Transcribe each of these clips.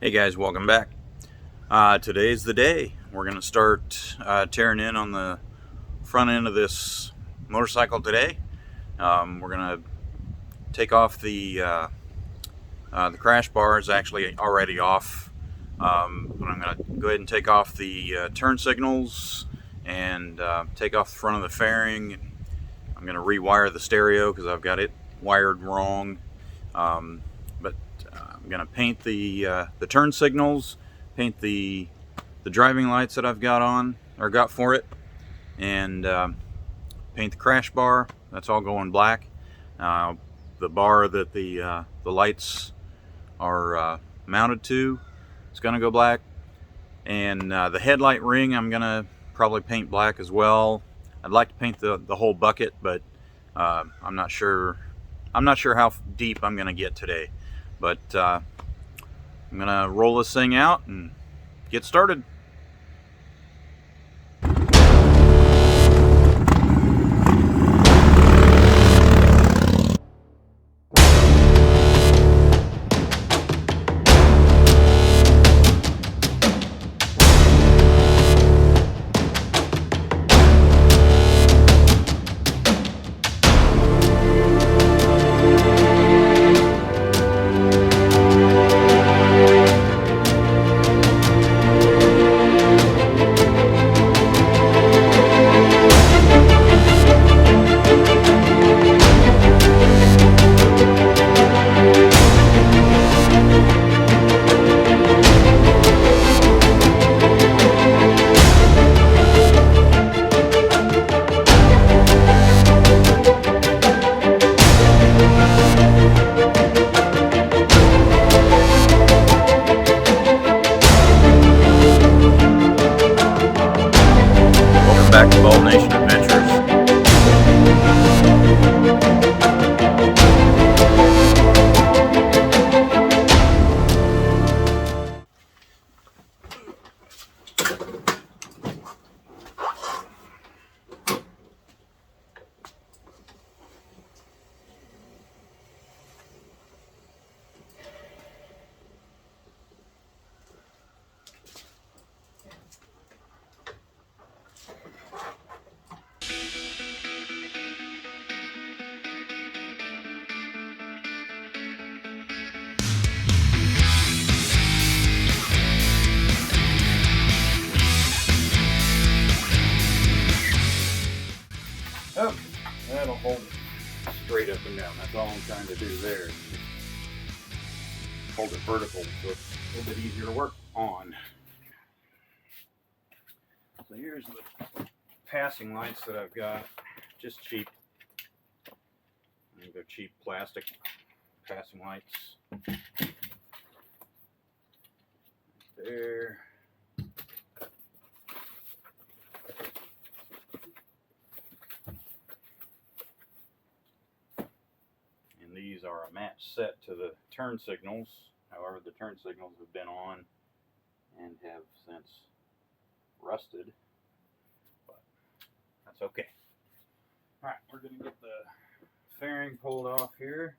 Hey guys, welcome back. Today's the day. We're going to start tearing in on the front end of this motorcycle today. We're going to take off the crash bar is actually already off, but I'm going to go ahead and take off the turn signals and take off the front of the fairing. I'm going to rewire the stereo because I've got it wired wrong. But I'm going to paint the turn signals, paint the driving lights that I've got on or got for it, and paint the crash bar. That's all going black. The bar that the lights are mounted to is going to go black, and the headlight ring I'm going to probably paint black as well. I'd like to paint the whole bucket, but I'm not sure how deep I'm going to get today. But I'm going to roll this thing out and get started. Back to Bald Nation Adventures. Oh, that'll hold it straight up and down. That's all I'm trying to do there. Hold it vertical so it's a little bit easier to work on. So here's the passing lights that I've got. Just cheap. They're cheap plastic passing lights. There. These are a match set to the turn signals. However, the turn signals have been on and have since rusted, but that's okay. Alright, we're going to get the fairing pulled off here.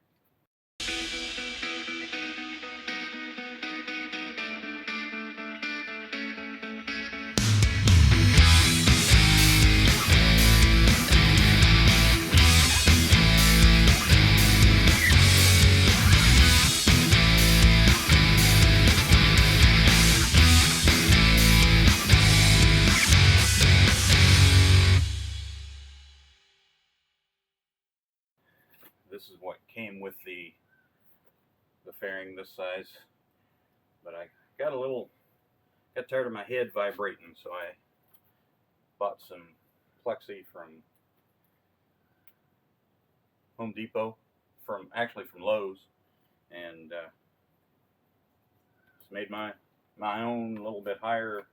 This is what came with the fairing this size, but I got tired of my head vibrating, so I bought some plexi from Home Depot, from Lowe's, and just made my own little bit higher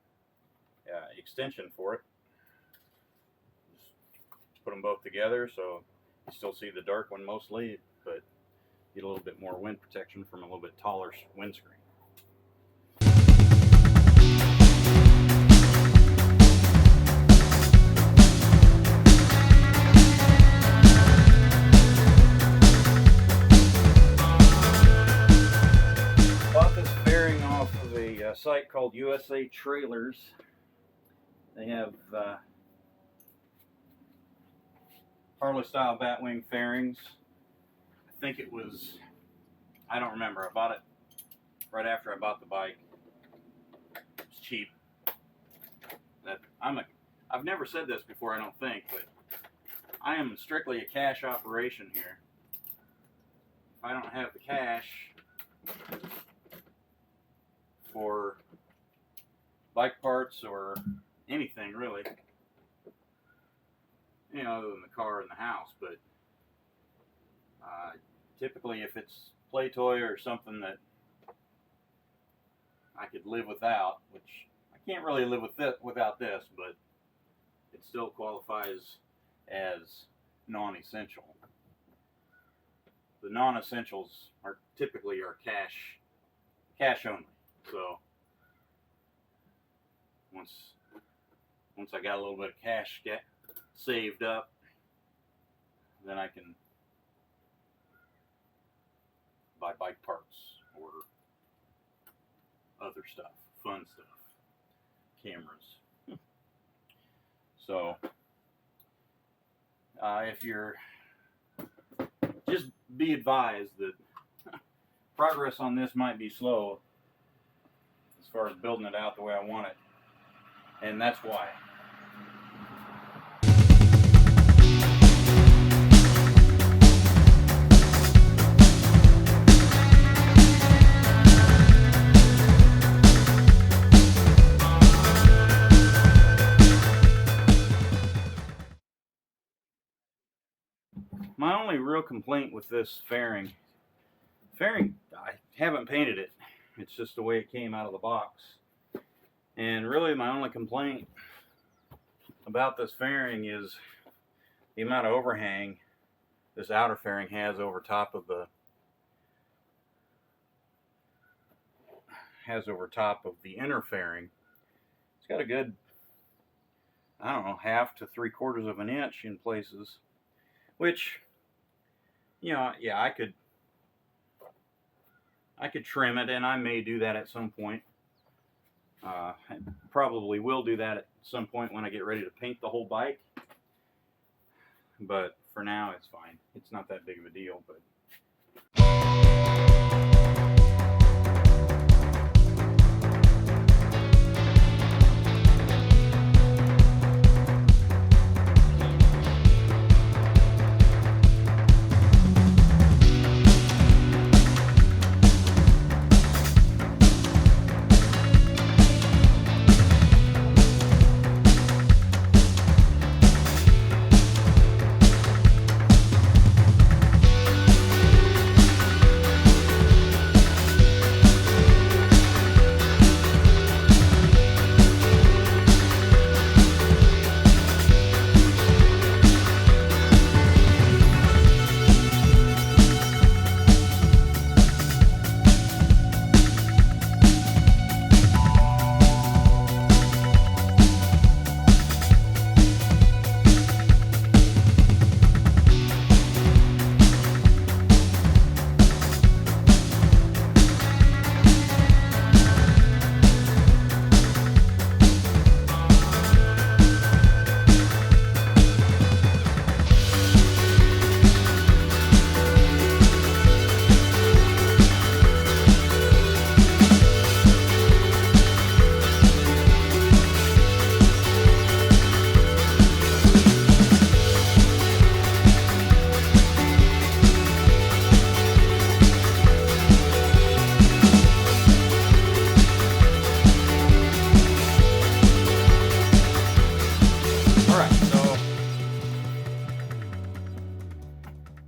extension for it. Just put them both together so you still see the dark one mostly, but get a little bit more wind protection from a little bit taller windscreen. Bought this fairing off a site called USA Trailers. They have Harley style batwing fairings. I think it was, I don't remember, I bought it right after I bought the bike. It's cheap. I've never said this before, I don't think, but I am strictly a cash operation here. If I don't have the cash for bike parts or anything really, you know, other than the car and the house, but typically if it's play toy or something that I could live without, which I can't really live without this, but it still qualifies as non-essential. The non-essentials are typically cash only. So once I got a little bit of cash saved up, then I can buy bike parts or other stuff, fun stuff, cameras. So if you're, just be advised that progress on this might be slow as far as building it out the way I want it, and that's why. My only real complaint with this fairing, I haven't painted it. It's just the way it came out of the box. And really my only complaint about this fairing is the amount of overhang this outer fairing has over top of the inner fairing. It's got a good, I don't know, 1/2 to 3/4 of an inch in places, which, you know, yeah, I could trim it, and I may do that at some point. I probably will do that at some point when I get ready to paint the whole bike. But for now, it's fine. It's not that big of a deal, but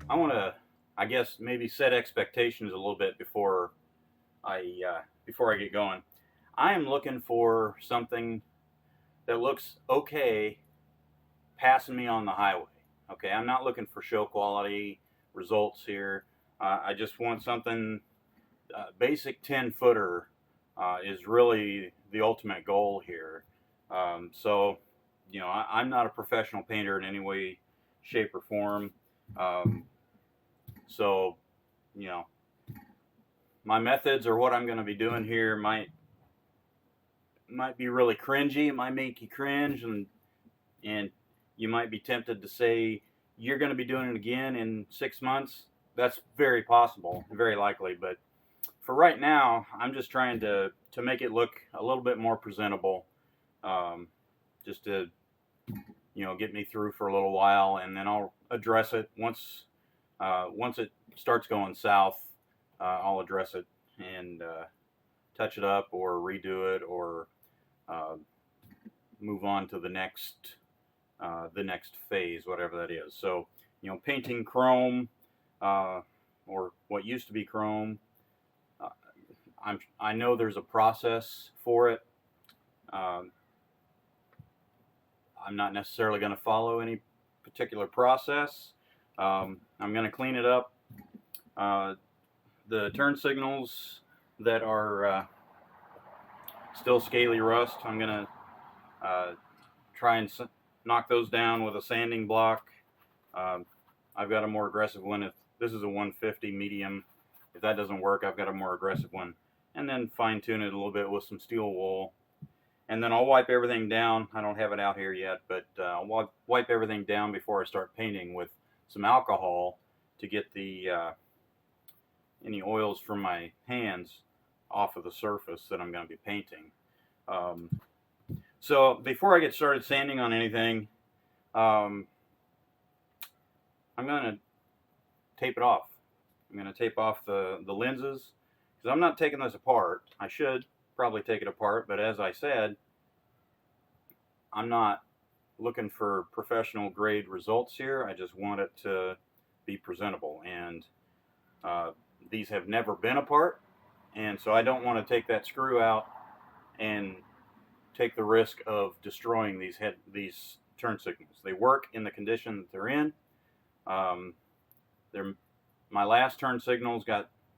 I want to, I guess, maybe set expectations a little bit before I get going. I am looking for something that looks okay passing me on the highway. Okay, I'm not looking for show quality results here. I just want something basic 10-footer is really the ultimate goal here. So, you know, I'm not a professional painter in any way, shape, or form. So, you know, my methods or what I'm going to be doing here might might be really cringy. It might make you cringe, and you might be tempted to say you're going to be doing it again in 6 months. That's very possible, very likely. But for right now, I'm just trying to make it look a little bit more presentable, just to get me through for a little while, and then I'll address it once it starts going south. I'll address it and touch it up or redo it or uh, move on to the next phase, whatever that is. So, painting chrome, or what used to be chrome. Uh, I know there's a process for it. Um, I'm not necessarily going to follow any particular process. I'm going to clean it up. The turn signals that are still scaly rust, I'm going to try and knock those down with a sanding block. I've got a more aggressive one. If this is a 150 medium, if that doesn't work, I've got a more aggressive one. And then fine tune it a little bit with some steel wool. And then I'll wipe everything down. I don't have it out here yet, but I'll wipe everything down before I start painting with some alcohol to get the any oils from my hands off of the surface that I'm going to be painting. So before I get started sanding on anything, I'm going to tape it off. I'm going to tape off the lenses because I'm not taking this apart. I should probably take it apart, but as I said, I'm not looking for professional grade results here. I just want it to be presentable, and these have never been apart, and so I don't want to take that screw out and take the risk of destroying these turn signals. They work in the condition that they're in. My last turn signals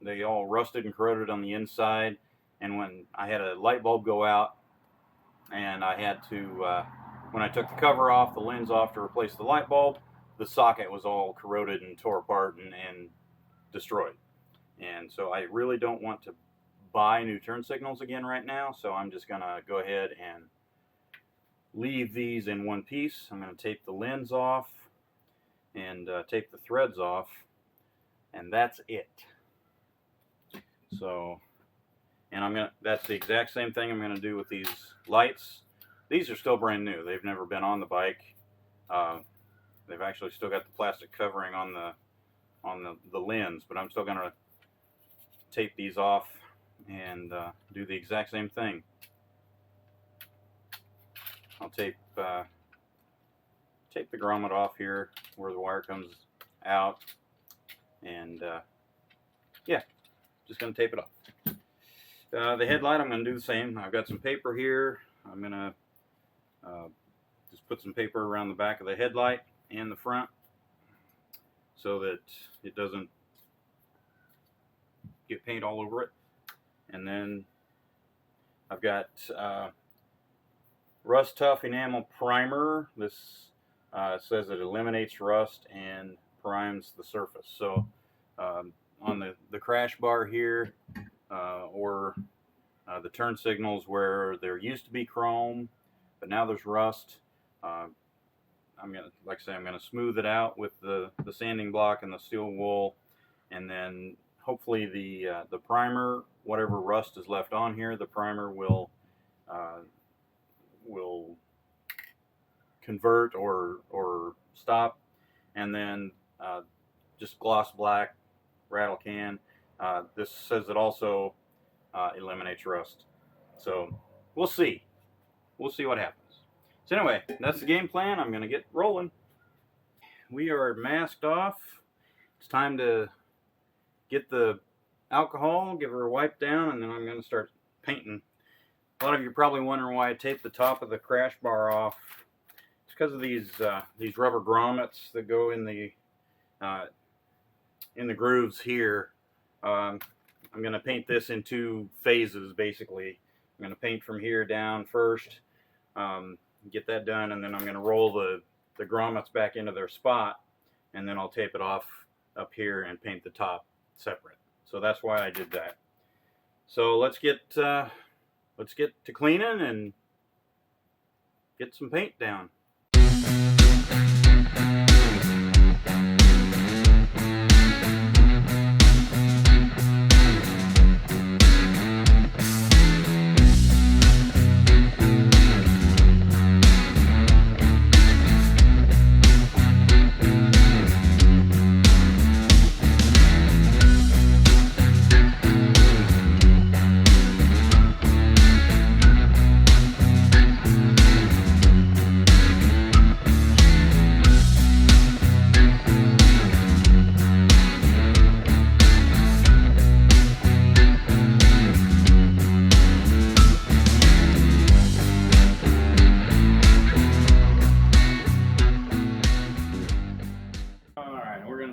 they all rusted and corroded on the inside, and when I had a light bulb go out, and I had to when I took the cover off, the lens off to replace the light bulb, the socket was all corroded and tore apart and destroyed. And so I really don't want to buy new turn signals again right now, so I'm just going to go ahead and leave these in one piece. I'm going to tape the lens off and tape the threads off, and that's it. So, and that's the exact same thing I'm going to do with these lights. These are still brand new. They've never been on the bike. They've actually still got the plastic covering on the lens, but I'm still going to tape these off and do the exact same thing. I'll tape the grommet off here where the wire comes out, and yeah, just going to tape it off. The headlight, I'm going to do the same. I've got some paper here. I'm going to just put some paper around the back of the headlight and the front so that it doesn't get paint all over it. And then I've got Rust Tough Enamel Primer. This says it eliminates rust and primes the surface. So on the crash bar here, or the turn signals where there used to be chrome, but now there's rust, I'm gonna smooth it out with the sanding block and the steel wool, and then hopefully the primer, whatever rust is left on here, the primer will convert or stop, and then just gloss black rattle can. This says it also eliminates rust. So we'll see what happens. So anyway, that's the game plan. I'm going to get rolling. We are masked off. It's time to get the alcohol, give her a wipe down, and then I'm going to start painting. A lot of you are probably wondering why I taped the top of the crash bar off. It's because of these rubber grommets that go in the grooves here. I'm going to paint this in two phases, basically. I'm going to paint from here down first, get that done, and then I'm going to roll the grommets back into their spot, and then I'll tape it off up here and paint the top separate. So that's why I did that. So let's get let's get to cleaning and get some paint down.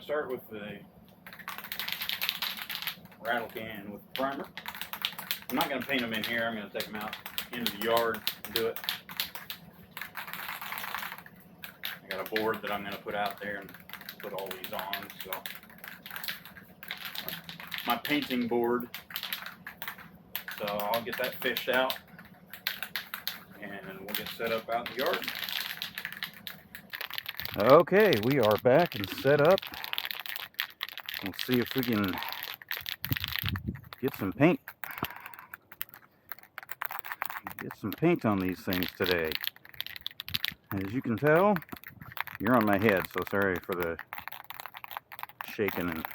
Start with the rattle can with the primer. I'm not going to paint them in here. I'm going to take them out into the yard and do it. I got a board that I'm going to put out there and put all these on. So my painting board. So I'll get that fished out and we'll get set up out in the yard. Okay, we are back and set up. We'll see if we can get some paint on these things today. As you can tell, you're on my head, so sorry for the shaking and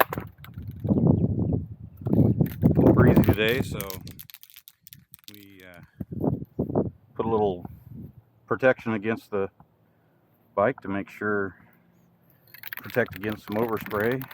a little breezy today, so we put a little protection against the bike to make sure protect against some overspray.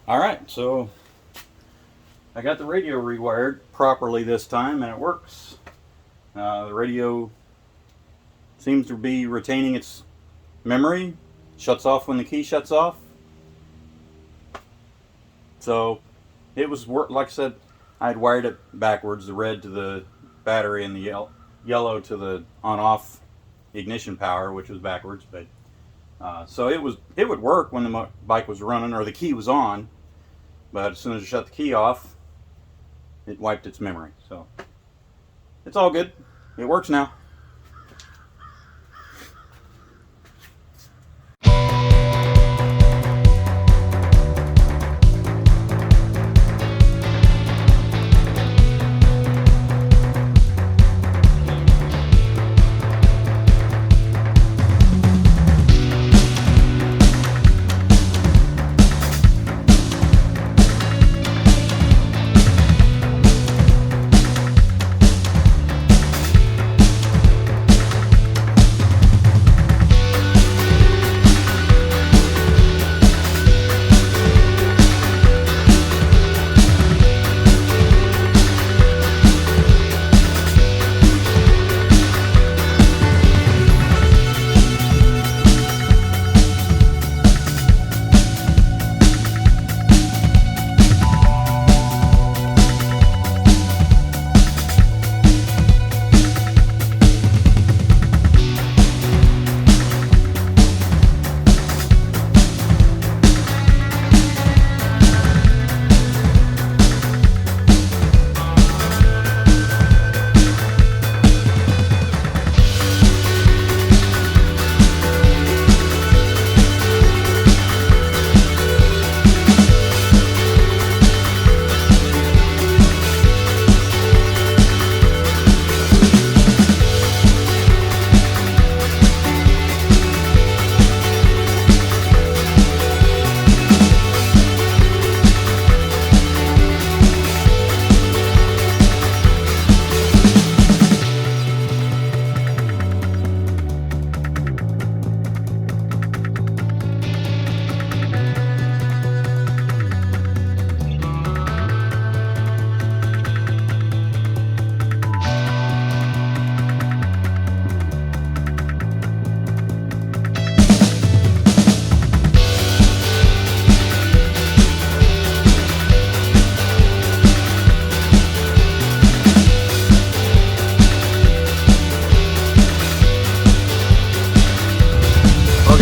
Alright, so I got the radio rewired properly this time and it works. The radio seems to be retaining its memory, shuts off when the key shuts off. So it was, like I said, I had wired it backwards, the red to the battery and the yellow to the on-off ignition power, which was backwards. But so it would work when the bike was running or the key was on, but as soon as you shut the key off, it wiped its memory. So it's all good. It works now.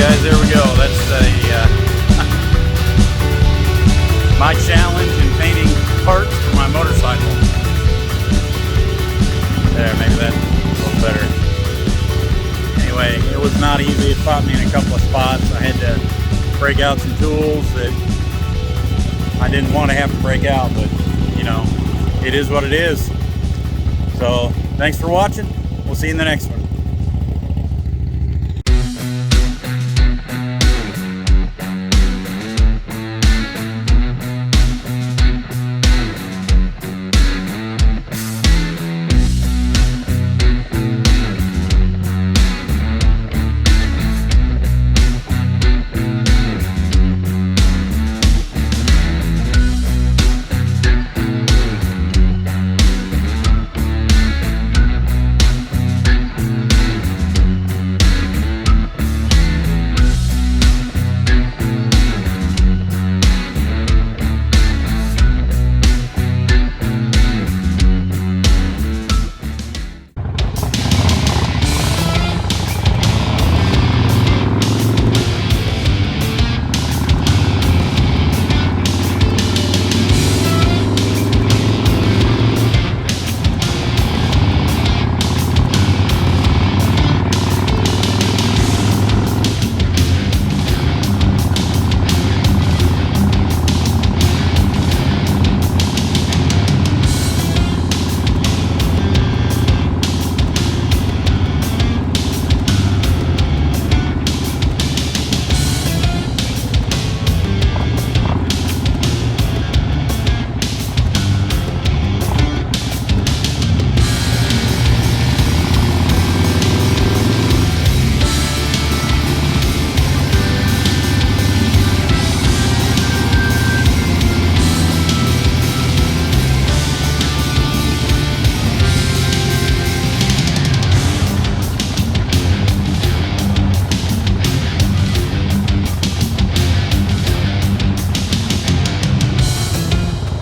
Guys, there we go. That's my challenge in painting parts for my motorcycle. There, maybe that's a little better. Anyway, it was not easy. It caught me in a couple of spots. I had to break out some tools that I didn't want to have to break out, but you know, it is what it is. So thanks for watching. We'll see you in the next one.